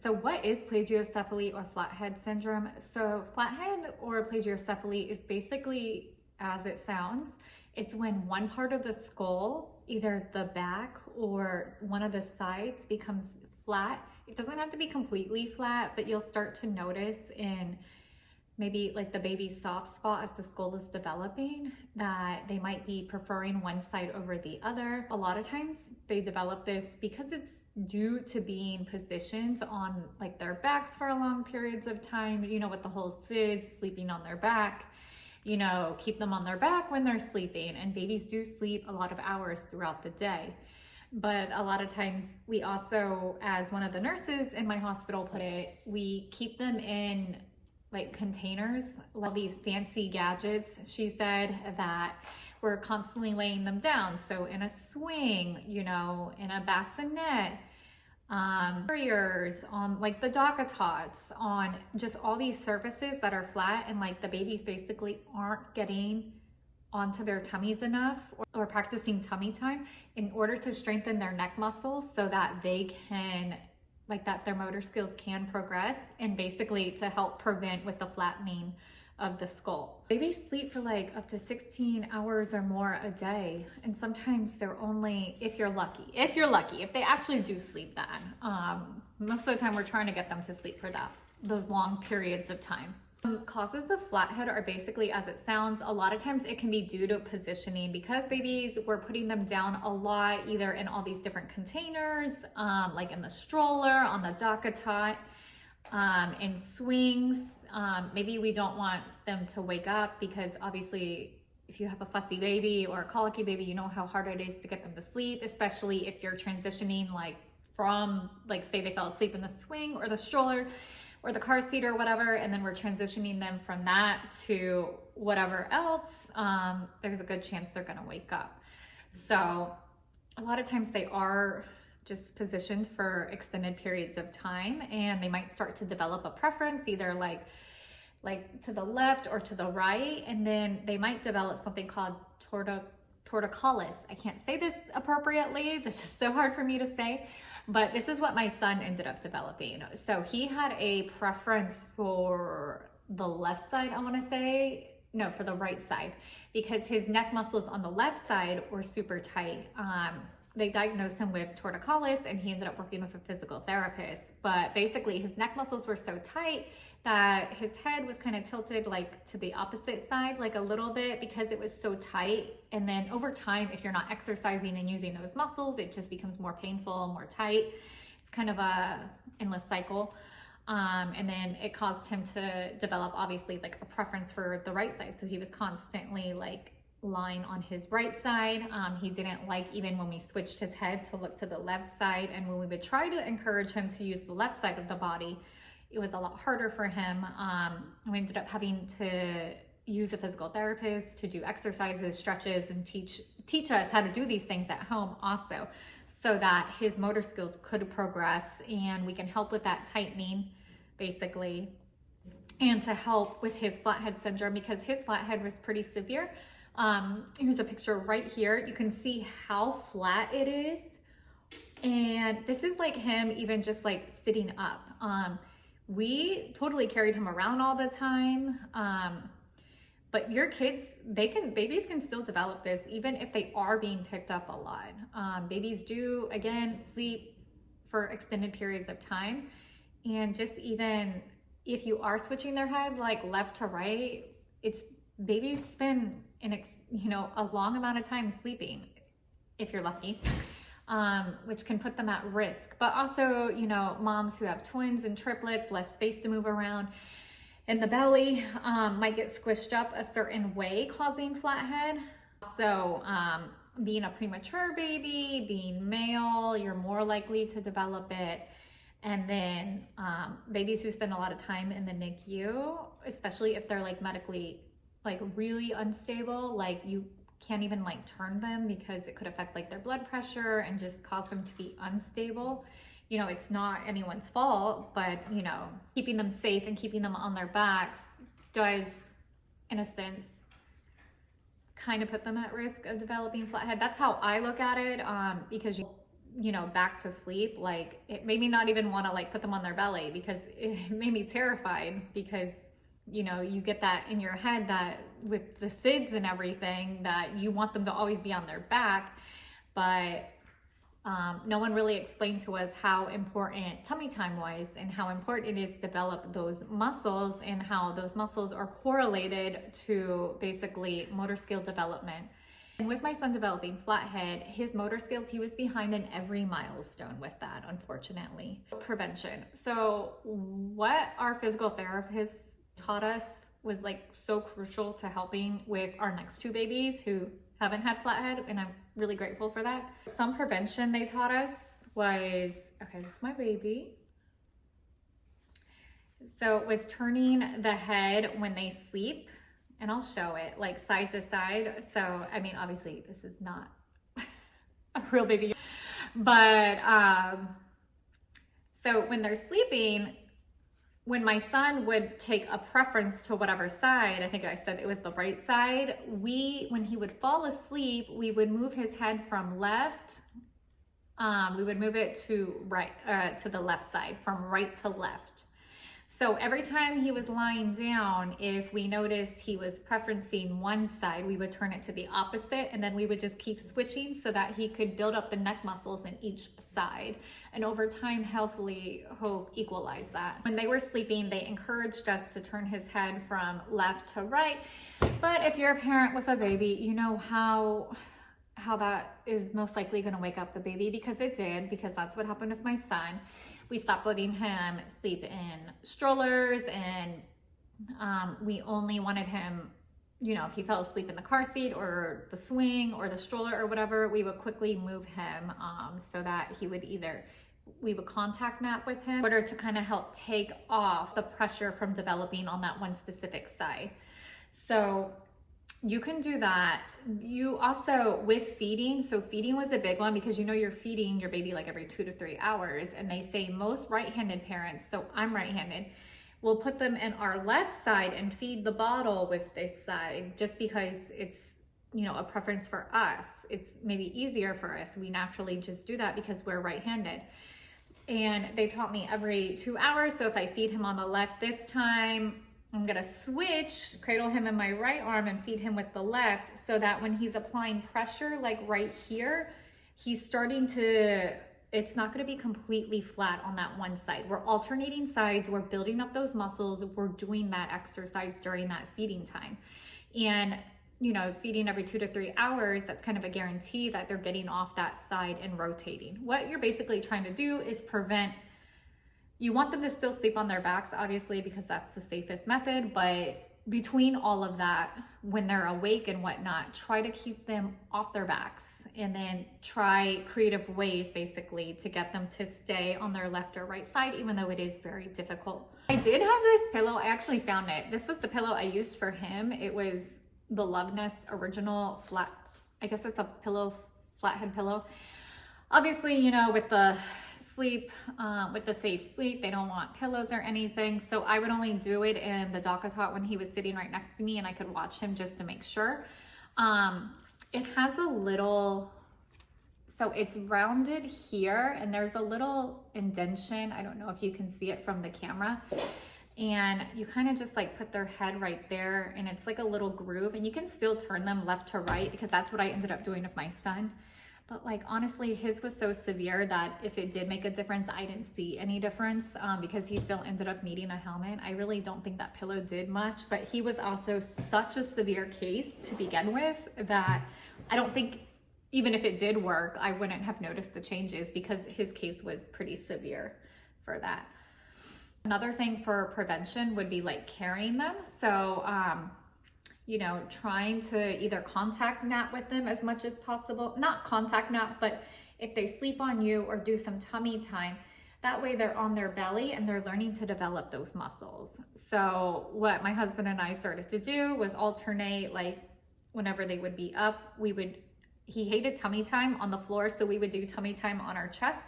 So what is plagiocephaly or flathead syndrome? So flathead or plagiocephaly is basically as it sounds. It's when one part of the skull, either the back or one of the sides, becomes flat. It doesn't have to be completely flat, but you'll start to notice in maybe like the baby's soft spot as the skull is developing that they might be preferring one side over the other. A lot of times they develop this because it's due to being positioned on like their backs for long periods of time, you know, with the whole SIDS, sleeping on their back, you know, keep them on their back when they're sleeping. And babies do sleep a lot of hours throughout the day. But a lot of times we also, as one of the nurses in my hospital put it, we keep them in like containers, like these fancy gadgets. She said that we're constantly laying them down. So in a swing, you know, in a bassinet, barriers, on like the dockatots, on just all these surfaces that are flat, and like the babies basically aren't getting onto their tummies enough or practicing tummy time in order to strengthen their neck muscles so that they can, like that their motor skills can progress, and basically to help prevent with the flattening of the skull. Babies sleep for like up to 16 hours or more a day, and sometimes they're only, if you're lucky, if they actually do sleep that. Most of the time we're trying to get them to sleep for those long periods of time. Causes of flathead are basically as it sounds. A lot of times it can be due to positioning, because babies, we're putting them down a lot, either in all these different containers, like in the stroller, on the dock-a-tot, in swings. Maybe we don't want them to wake up, because obviously if you have a fussy baby or a colicky baby, you know how hard it is to get them to sleep, especially if you're transitioning like from, like say they fell asleep in the swing or the stroller or the car seat or whatever, and then we're transitioning them from that to whatever else, there's a good chance they're gonna wake up. So a lot of times they are just positioned for extended periods of time, and they might start to develop a preference, either like to the left or to the right, and then they might develop something called torticollis. I can't say this appropriately. This is so hard for me to say, but this is what my son ended up developing. So he had a preference for the left side, I want to say. No, for the right side, because his neck muscles on the left side were super tight. They diagnosed him with torticollis, and he ended up working with a physical therapist. But basically his neck muscles were so tight that his head was kind of tilted like to the opposite side, like a little bit, because it was so tight. And then over time, if you're not exercising and using those muscles, it just becomes more painful, more tight. It's kind of a endless cycle. And then it caused him to develop obviously like a preference for the right side. So he was constantly like lying on his right side. He didn't like, even when we switched his head, to look to the left side. And when we would try to encourage him to use the left side of the body, it was a lot harder for him. We ended up having to use a physical therapist to do exercises, stretches, and teach us how to do these things at home also, so that his motor skills could progress, and we can help with that tightening basically, and to help with his flathead syndrome, because his flathead was pretty severe. Here's a picture right here. You can see how flat it is, and this is like him even just like sitting up. We totally carried him around all the time. But your kids, babies can still develop this even if they are being picked up a lot. Babies do, again, sleep for extended periods of time. And just even if you are switching their head like left to right, babies spend a long amount of time sleeping, if you're lucky. Which can put them at risk. But also, you know, moms who have twins and triplets, less space to move around, and the belly might get squished up a certain way, causing flathead. So being a premature baby, being male, you're more likely to develop it. And then babies who spend a lot of time in the NICU, especially if they're like medically like really unstable, like you can't even like turn them, because it could affect like their blood pressure and just cause them to be unstable. You know, it's not anyone's fault, but you know, keeping them safe and keeping them on their backs does, in a sense, kind of put them at risk of developing flathead. That's how I look at it, because back to sleep, like it made me not even want to like put them on their belly, because it made me terrified, because you get that in your head that with the SIDS and everything that you want them to always be on their back. But no one really explained to us how important tummy time was, and how important it is to develop those muscles, and how those muscles are correlated to basically motor skill development. And with my son developing flathead, his motor skills, he was behind in every milestone with that, unfortunately. Prevention. So what our physical therapist taught us was like so crucial to helping with our next two babies who haven't had flathead, and I'm really grateful for that. Some prevention they taught us was, okay, this is my baby. So it was turning the head when they sleep, and I'll show it like side to side. So, I mean, obviously this is not a real baby, but so when they're sleeping, when my son would take a preference to whatever side, I think I said it was the right side, when he would fall asleep, we would move his head from left, we would move it to right, to the left side, from right to left. So every time he was lying down, if we noticed he was preferencing one side, we would turn it to the opposite, and then we would just keep switching so that he could build up the neck muscles in each side. And over time, healthily equalize that. When they were sleeping, they encouraged us to turn his head from left to right. But if you're a parent with a baby, you know how that is most likely going to wake up the baby, because it did, because that's what happened with my son. We stopped letting him sleep in strollers, and we only wanted him, if he fell asleep in the car seat or the swing or the stroller or whatever, we would quickly move him so that we would contact nap with him in order to kind of help take off the pressure from developing on that one specific side. So you can do that. You also, with feeding, so feeding was a big one, because you're feeding your baby like every 2 to 3 hours, and they say most right-handed parents, so I'm right-handed, will put them in our left side and feed the bottle with this side, just because it's a preference for us. It's maybe easier for us. We naturally just do that because we're right-handed. And they taught me every 2 hours, so if I feed him on the left this time, I'm gonna switch, cradle him in my right arm and feed him with the left, so that when he's applying pressure, like right here, he's starting to, it's not gonna be completely flat on that one side. We're alternating sides, we're building up those muscles, we're doing that exercise during that feeding time. And feeding every 2 to 3 hours, that's kind of a guarantee that they're getting off that side and rotating. What you're basically trying to do is prevent. You want them to still sleep on their backs, obviously, because that's the safest method. But between all of that, when they're awake and whatnot, try to keep them off their backs, and then try creative ways basically to get them to stay on their left or right side, even though it is very difficult. I did have this pillow. I actually found it. This was the pillow I used for him. It was the Loveness original flat. I guess it's a pillow, flathead pillow. Obviously, with the sleep, with the safe sleep, they don't want pillows or anything, so I would only do it in the DockATot when he was sitting right next to me and I could watch him, just to make sure. It has a little, so it's rounded here, and there's a little indentation. I don't know if you can see it from the camera, and you kind of just like put their head right there, and it's like a little groove, and you can still turn them left to right, because that's what I ended up doing with my son. But like, honestly, his was so severe that if it did make a difference, I didn't see any difference, because he still ended up needing a helmet. I really don't think that pillow did much, but he was also such a severe case to begin with that I don't think, even if it did work, I wouldn't have noticed the changes, because his case was pretty severe for that. Another thing for prevention would be like carrying them. So, trying to either contact nap with them as much as possible. Not contact nap, but if they sleep on you, or do some tummy time, that way they're on their belly and they're learning to develop those muscles. So what my husband and I started to do was alternate, like whenever they would be up, he hated tummy time on the floor, so we would do tummy time on our chest.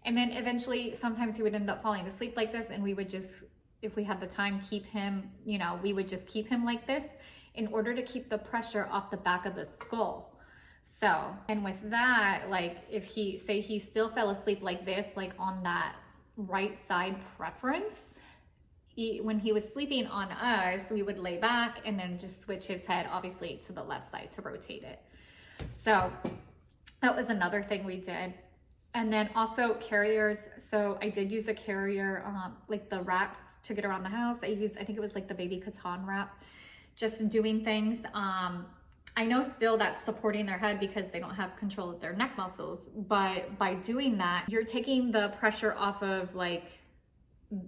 And then eventually, sometimes he would end up falling asleep like this, and we would just, if we had the time, keep him, we would just keep him like this, in order to keep the pressure off the back of the skull. So, and with that, like if he still fell asleep like this, like on that right side preference, when he was sleeping on us, we would lay back and then just switch his head, obviously, to the left side to rotate it. So that was another thing we did. And then also carriers. So I did use a carrier, like the wraps to get around the house. I think it was like the baby Catan wrap, just doing things. I know still that's supporting their head because they don't have control of their neck muscles, but by doing that, you're taking the pressure off of like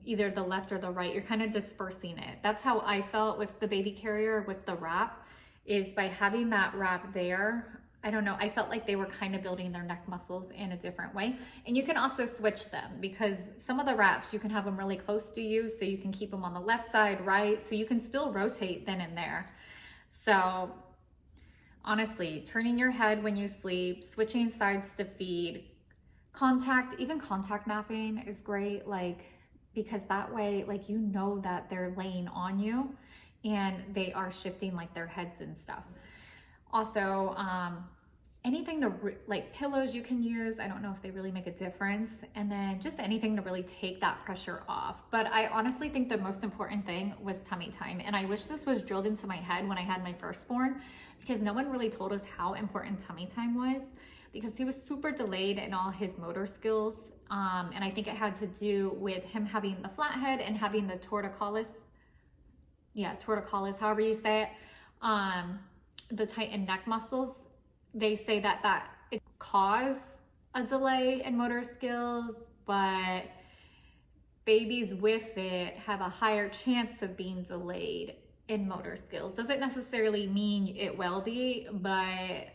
either the left or the right. You're kind of dispersing it. That's how I felt with the baby carrier with the wrap, is by having that wrap there. I don't know, I felt like they were kind of building their neck muscles in a different way. And you can also switch them, because some of the wraps, you can have them really close to you, so you can keep them on the left side, right? So you can still rotate then and there. So honestly, turning your head when you sleep, switching sides to feed, even contact napping is great, like, because that way, like, you know that they're laying on you and they are shifting like their heads and stuff. Also, anything to like pillows you can use. I don't know if they really make a difference. And then just anything to really take that pressure off. But I honestly think the most important thing was tummy time. And I wish this was drilled into my head when I had my firstborn, because no one really told us how important tummy time was, because he was super delayed in all his motor skills. And I think it had to do with him having the flat head and having the torticollis, however you say it, the tightened neck muscles. They say that it caused a delay in motor skills, but babies with it have a higher chance of being delayed in motor skills. Doesn't necessarily mean it will be, but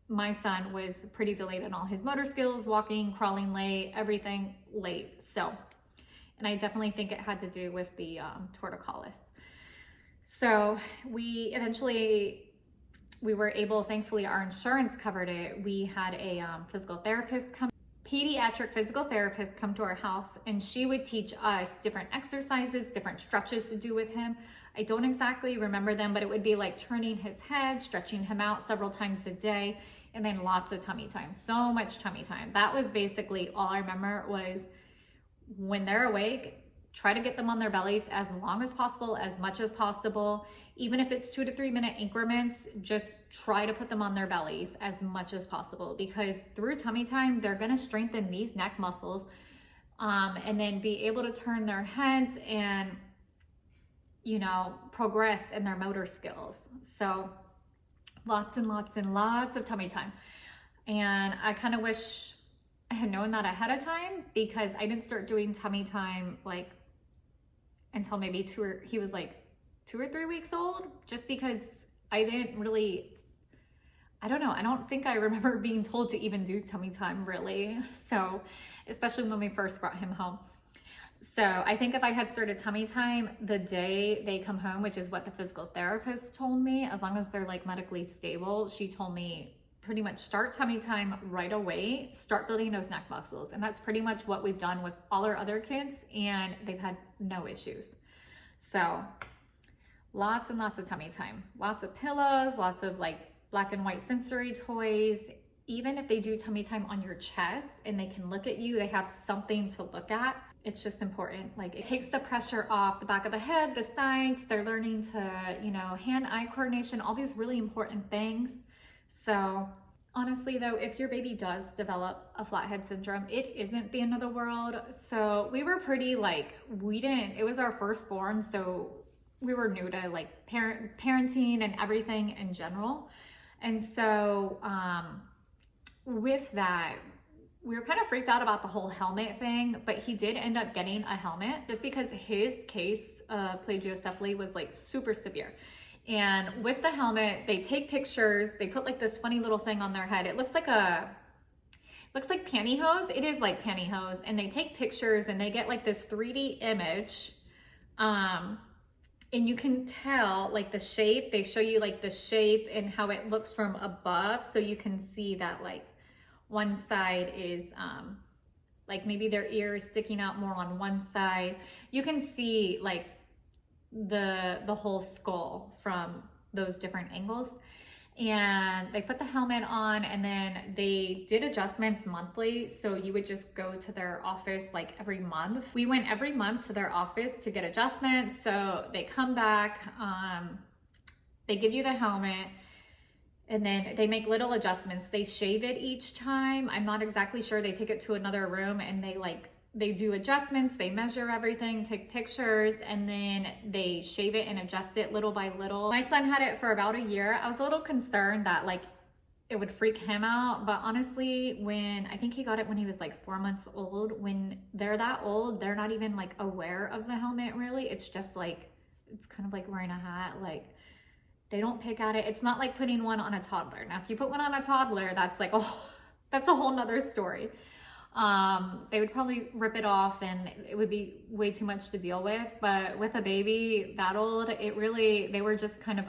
my son was pretty delayed in all his motor skills, walking, crawling late, everything late. So, and I definitely think it had to do with the torticollis. So we were able, thankfully our insurance covered it. We had a pediatric physical therapist come to our house, and she would teach us different exercises, different stretches to do with him. I don't exactly remember them, but it would be like turning his head, stretching him out several times a day, and then lots of tummy time, so much tummy time. That was basically all I remember, was when they're awake, try to get them on their bellies as long as possible, as much as possible. Even if it's 2 to 3 minute increments, just try to put them on their bellies as much as possible, because through tummy time, they're gonna strengthen these neck muscles, and then be able to turn their heads and, progress in their motor skills. So lots and lots and lots of tummy time. And I kind of wish I had known that ahead of time, because I didn't start doing tummy time like until maybe he was like 2 or 3 weeks old, just because I didn't really, I don't know, I don't think I remember being told to even do tummy time really. So, especially when we first brought him home. So I think if I had started tummy time the day they come home, which is what the physical therapist told me, as long as they're like medically stable, she told me pretty much start tummy time right away, start building those neck muscles. And that's pretty much what we've done with all our other kids, and they've had no issues. So lots and lots of tummy time, lots of pillows, lots of like black and white sensory toys. Even if they do tummy time on your chest and they can look at you, they have something to look at. It's just important. Like, it takes the pressure off the back of the head, the sides. They're learning to, hand-eye coordination, all these really important things. So honestly though, if your baby does develop a flathead syndrome, it isn't the end of the world. So we were pretty it was our firstborn, so we were new to like parenting and everything in general. And so with that, we were kind of freaked out about the whole helmet thing, but he did end up getting a helmet just because his case of plagiocephaly was like super severe. And with the helmet, they take pictures, they put like this funny little thing on their head. It looks like pantyhose. It is like pantyhose. And they take pictures and they get like this 3D image. And you can tell like the shape, they show you like the shape and how it looks from above. So you can see that like one side is like maybe their ear is sticking out more on one side. You can see like the whole skull from those different angles. and they put the helmet on, and then they did adjustments monthly. So you would just go to their office like every month. We went every month to their office to get adjustments. So they come back, they give you the helmet, and then they make little adjustments. They shave it each time. I'm not exactly sure. They take it to another room and they do adjustments, they measure everything, take pictures, and then they shave it and adjust it little by little. My son had it for about a year. I was a little concerned that like it would freak him out, but honestly, I think he got it when he was like 4 months old. When they're that old, they're not even like aware of the helmet really. It's just like, it's kind of like wearing a hat. Like they don't pick at it. It's not like putting one on a toddler. Now, if you put one on a toddler, that's like, oh, that's a whole nother story. They would probably rip it off and it would be way too much to deal with. But with a baby that old, they were just kind of,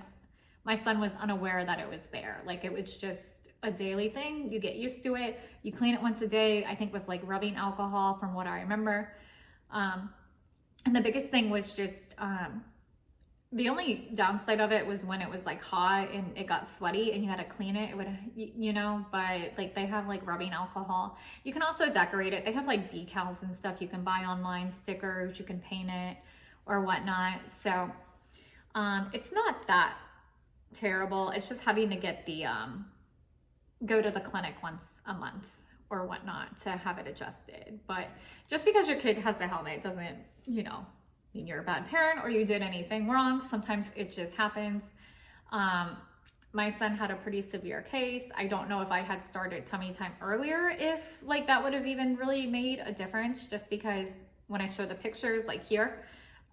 my son was unaware that it was there. Like it was just a daily thing. You get used to it. You clean it once a day, I think with like rubbing alcohol from what I remember. And the biggest thing was just, the only downside of it was when it was like hot and it got sweaty and you had to clean it, it would, you know, but like they have like rubbing alcohol. You can also decorate it. They have like decals and stuff you can buy online, stickers, you can paint it or whatnot. So it's not that terrible. It's just having to get the, go to the clinic once a month or whatnot to have it adjusted. But just because your kid has a helmet doesn't, you know, mean you're a bad parent or you did anything wrong. Sometimes it just happens. My son had a pretty severe case. I don't know if I had started tummy time earlier, if like that would have even really made a difference, just because when I show the pictures like here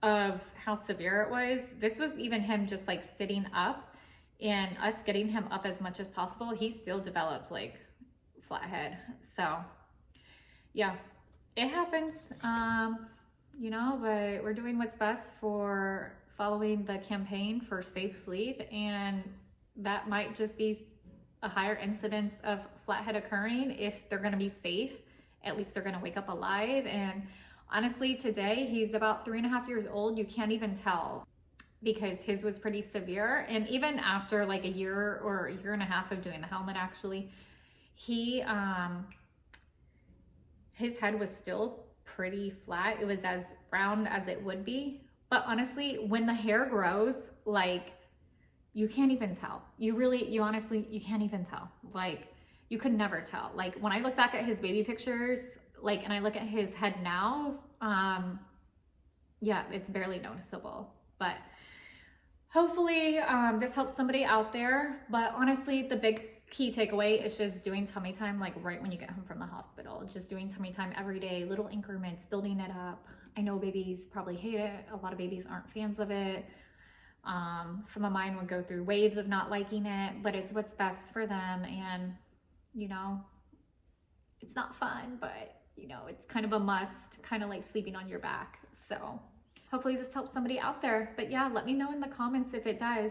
of how severe it was, this was even him just like sitting up and us getting him up as much as possible. He still developed like flathead. So yeah, it happens. You know, but we're doing what's best for following the campaign for safe sleep, and that might just be a higher incidence of flathead occurring. If they're going to be safe, at least they're going to wake up alive. And honestly, today he's about 3.5 years old. You can't even tell because his was pretty severe. And even after like a year or a year and a half of doing the helmet, actually, his head was still pretty flat. It was as round as it would be. But honestly, when the hair grows, like you can't even tell. You honestly, you can't even tell. Like you could never tell. Like when I look back at his baby pictures, like, and I look at his head now, yeah, it's barely noticeable. But hopefully this helps somebody out there. But honestly, the big key takeaway is just doing tummy time like right when you get home from the hospital. Just doing tummy time every day, little increments, building it up. I know babies probably hate it. A lot of babies aren't fans of it. Some of mine would go through waves of not liking it, but it's what's best for them. And you know, it's not fun, but you know, it's kind of a must, kind of like sleeping on your back. So hopefully this helps somebody out there. But yeah, let me know in the comments if it does.